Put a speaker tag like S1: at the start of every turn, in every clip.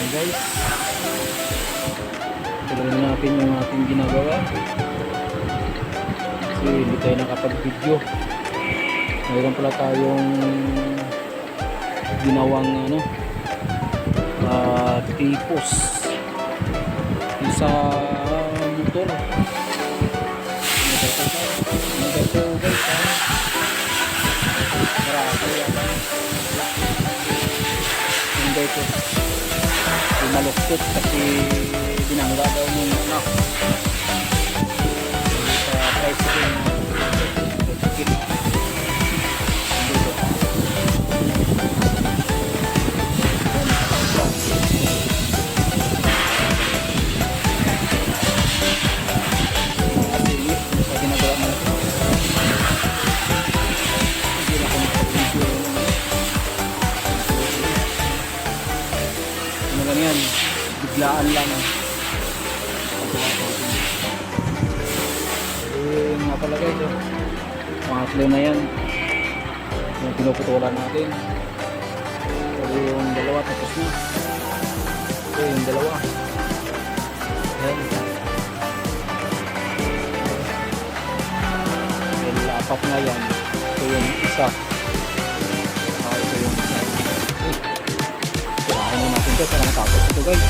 S1: guys, tuloy natin yung ating ginagawa kasi hindi tayo nakapag-video. Mayroon pala tayong ginawang tipos sa motor. Ito guys, marami yan. Hindi ito maluktot kasi binangga daw ng anak sa tricycle yan, biglaan lang nga pala guys, pangatlo na yan yung pinuputulan natin. Yung dalawa tapos na, yung dalawa yan, apat nga yan. Ito yung isa, ito yung isa. Sirahan na natin ito para matapos ito guys.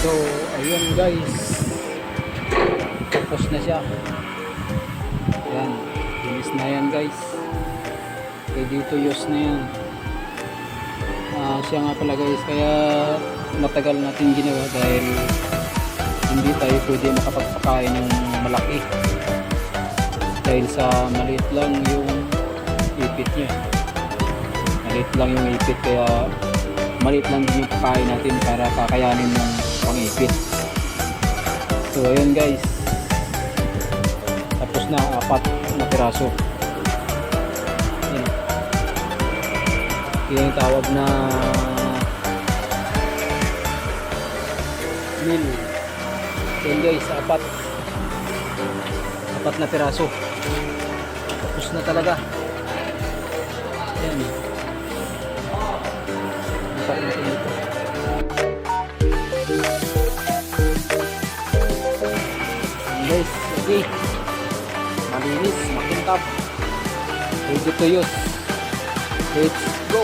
S1: So ayun guys, tapos na siya. Yan, finish na yan guys. Ready to use na yan. Siya nga pala guys, kaya matagal natin ginawa dahil hindi tayo pwede makapagpakain ng malaki dahil sa maliit lang yung ipit niya. Maliit lang yung ipit, kaya maliit lang din yung pakain natin para kakayanin ng pangipit. So ayun guys, tapos na, 4 na piraso. Yan yung tawag na mill. Yan guys, 4 na piraso, tapos na talaga. Yan, masarap natin dito. Guys, okay, malinis, makintab, ready to use. Let's go.